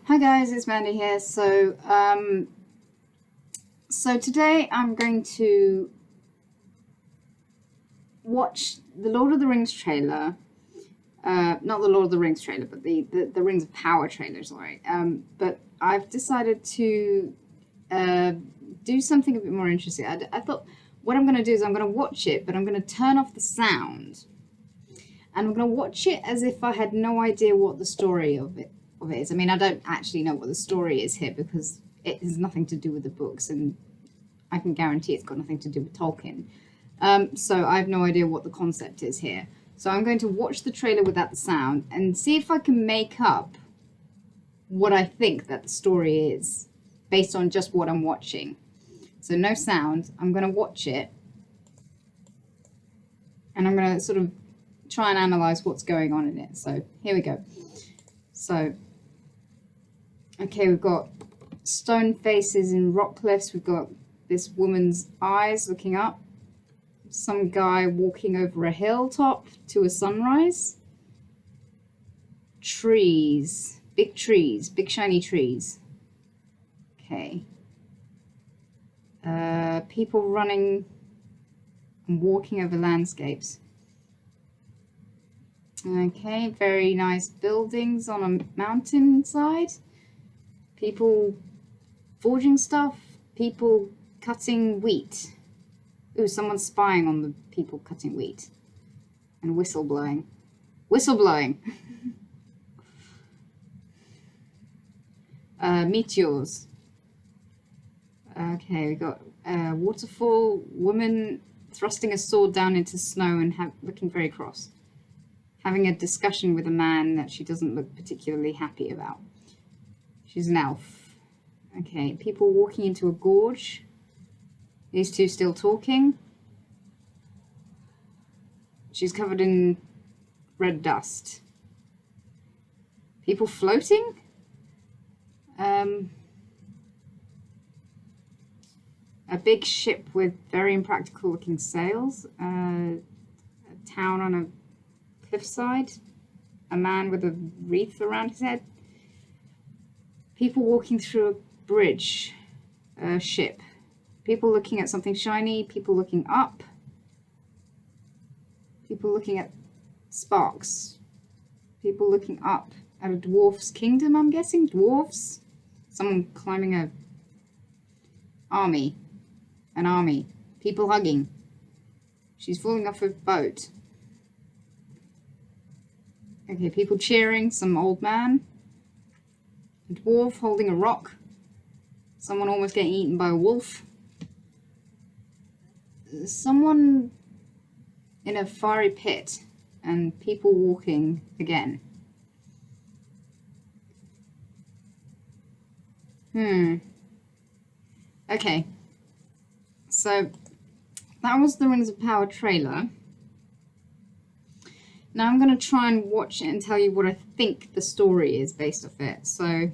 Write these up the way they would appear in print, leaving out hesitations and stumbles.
Hi guys, it's Mandy here. So today I'm going to watch the Lord of the Rings trailer. Not the Lord of the Rings trailer, but the Rings of Power trailer, sorry. But I've decided to do something a bit more interesting. I thought what I'm going to do is I'm going to watch it, but I'm going to turn off the sound. And I'm going to watch it as if I had no idea what the story of it is. I mean, I don't actually know what the story is here because it has nothing to do with the books, and I can guarantee it's got nothing to do with Tolkien. So I have no idea what the concept is here. So I'm going to watch the trailer without the sound and see if I can make up what I think that the story is based on just what I'm watching. So no sound. I'm going to watch it and I'm going to sort of try and analyze what's going on in it. So here we go. So, okay, we've got stone faces in rock cliffs. We've got this woman's eyes looking up. Some guy walking over a hilltop to a sunrise. Trees, big shiny trees. Okay. People running and walking over landscapes. Okay, very nice buildings on a mountainside. People forging stuff. People cutting wheat. Ooh, someone's spying on the people cutting wheat. And whistleblowing. Whistleblowing! Meteors. Okay, we got a waterfall. Woman thrusting a sword down into snow and looking very cross. Having a discussion with a man that she doesn't look particularly happy about. She's an elf. Okay, people walking into a gorge. These two still talking. She's covered in red dust. People floating? A big ship with very impractical looking sails. A town on a cliffside, a man with a wreath around his head, people walking through a bridge, a ship, people looking at something shiny, people looking up, people looking at sparks, people looking up at a dwarf's kingdom, I'm guessing, dwarves, someone climbing an army, people hugging, she's falling off a boat. Okay, people cheering, some old man, a dwarf holding a rock, someone almost getting eaten by a wolf, someone in a fiery pit, and people walking again. Okay, so that was the Rings of Power trailer. Now I'm going to try and watch it and tell you what I think the story is based off it. So I'm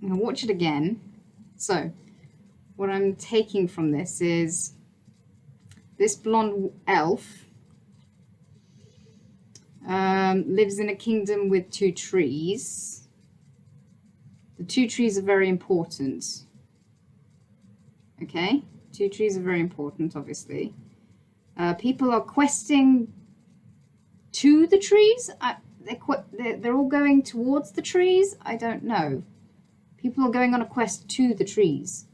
going to watch it again. So what I'm taking from this is this blonde elf lives in a kingdom with two trees. The two trees are very important. Okay, two trees are very important, obviously. People are questing to the trees. They're all going towards the trees. I don't know. People are going on a quest to the trees.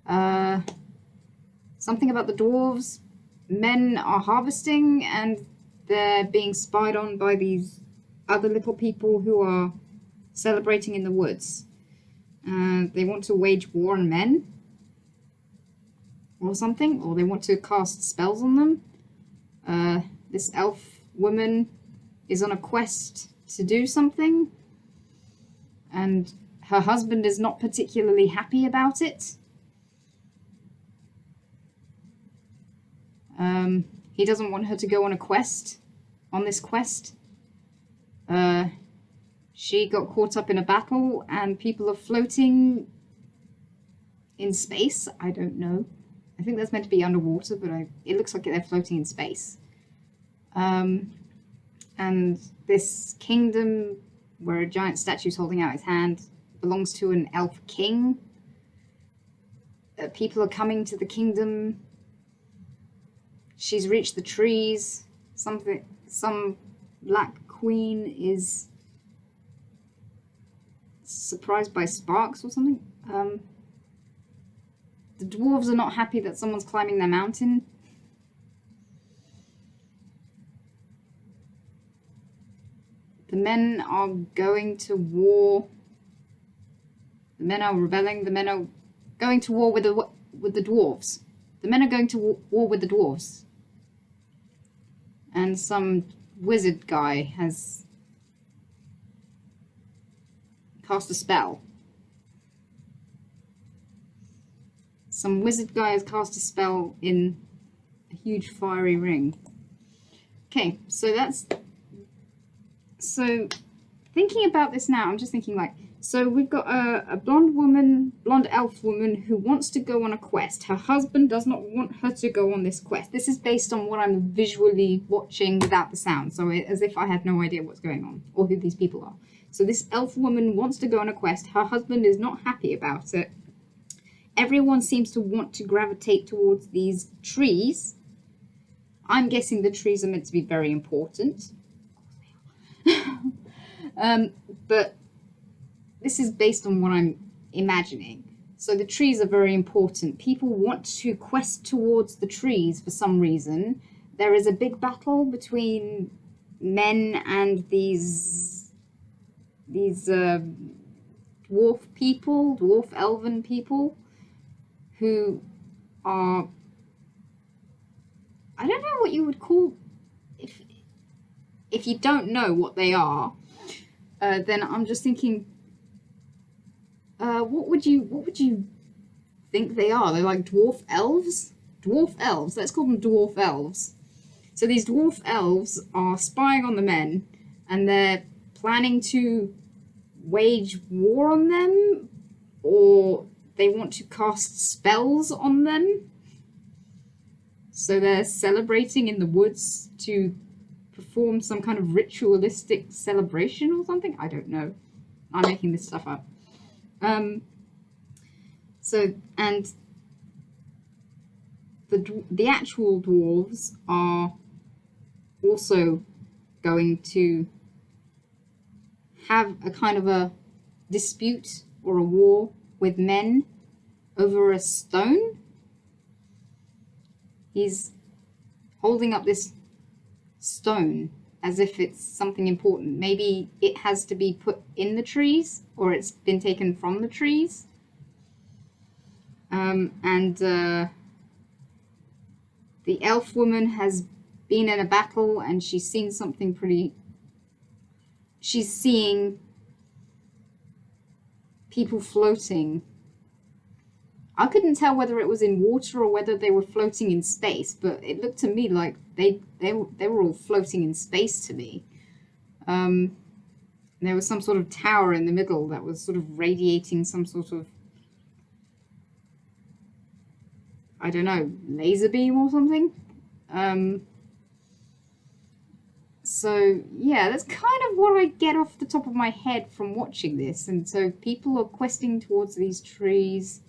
Something about the dwarves. Men are harvesting and they're being spied on by these other little people who are celebrating in the woods. They want to wage war on men. Or something, or they want to cast spells on them. This elf woman is on a quest to do something, and her husband is not particularly happy about it. He doesn't want her to go on this quest. She got caught up in a battle, and people are floating in space. I don't know. I think that's meant to be underwater, but it looks like they're floating in space. And this kingdom where a giant statue's holding out his hand. Belongs to an elf king. People are coming to the kingdom. She's reached the trees. Some black queen is surprised by sparks or something. The dwarves are not happy that someone's climbing their mountain. The men are going to war. The men are rebelling. The men are going to war with the dwarves. The men are going to war with the dwarves. And some wizard guy has cast a spell. Some wizard guy has cast a spell in a huge fiery ring. Okay, so thinking about this now, I'm just thinking like, so we've got a blonde elf woman who wants to go on a quest. Her husband does not want her to go on this quest. This is based on what I'm visually watching without the sound, so as if I had no idea what's going on or who these people are. So this elf woman wants to go on a quest. Her husband is not happy about it. Everyone seems to want to gravitate towards these trees. I'm guessing the trees are meant to be very important. But this is based on what I'm imagining. So the trees are very important. People want to quest towards the trees for some reason. There is a big battle between men and these dwarf elven people, who are, I don't know what you would call, if you don't know what they are, then I'm just thinking, what would you think they are? They're like dwarf elves? Dwarf elves, let's call them dwarf elves. So these dwarf elves are spying on the men, and they're planning to wage war on them, or they want to cast spells on them. So they're celebrating in the woods to perform some kind of ritualistic celebration or something. I don't know. I'm making this stuff up. And the actual dwarves are also going to have a kind of a dispute or a war with men over a stone. He's holding up this stone as if it's something important. Maybe it has to be put in the trees, or it's been taken from the trees. The elf woman has been in a battle, and she's seen something pretty... She's seeing people floating. I couldn't tell whether it was in water or whether they were floating in space, but it looked to me like they were all floating in space to me. There was some sort of tower in the middle that was sort of radiating some sort of, I don't know, laser beam or something. So yeah, that's kind of what I get off the top of my head from watching this. And so people are questing towards these trees.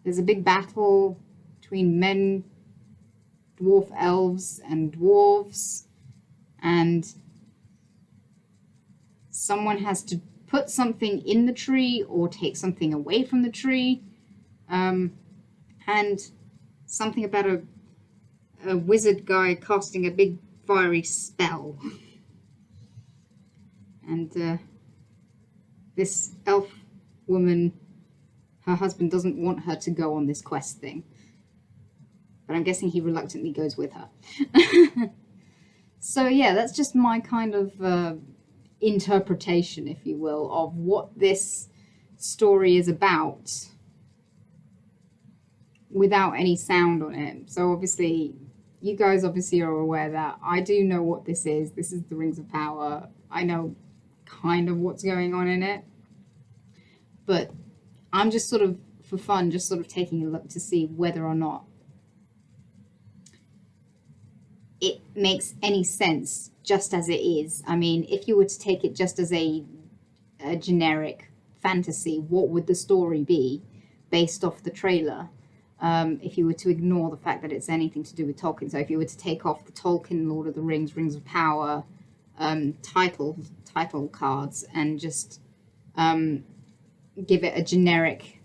There's a big battle between men, dwarf elves, and dwarves. And someone has to put something in the tree or take something away from the tree. And something about a wizard guy casting a big fiery spell. And this elf woman, her husband doesn't want her to go on this quest thing. But I'm guessing he reluctantly goes with her. So yeah, that's just my kind of interpretation, if you will, of what this story is about without any sound on it. So obviously, you guys obviously are aware that I do know what this is. This is the Rings of Power. I know kind of what's going on in it. But I'm just sort of, for fun, just sort of taking a look to see whether or not it makes any sense just as it is. I mean, if you were to take it just as a generic fantasy, what would the story be based off the trailer? If you were to ignore the fact that it's anything to do with Tolkien. So if you were to take off the Tolkien Lord of the Rings, Rings of Power title cards and just give it a generic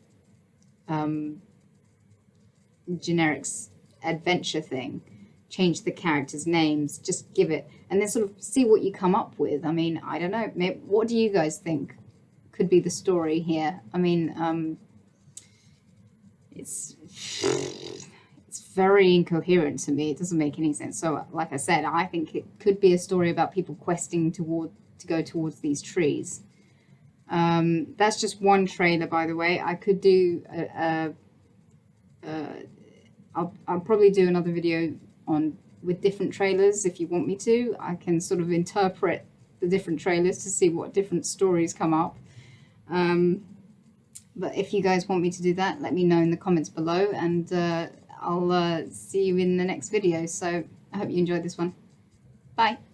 adventure thing, change the characters' names, just give it, and then sort of see what you come up with. I mean, I don't know. Maybe, what do you guys think could be the story here? I mean, it's very incoherent to me. It doesn't make any sense. So, like I said, I think it could be a story about people questing to go towards these trees. That's just one trailer, by the way. I could do I'll probably do another video with different trailers if you want me to. I can sort of interpret the different trailers to see what different stories come up. But if you guys want me to do that, let me know in the comments below, and I'll see you in the next video. So I hope you enjoyed this one. Bye.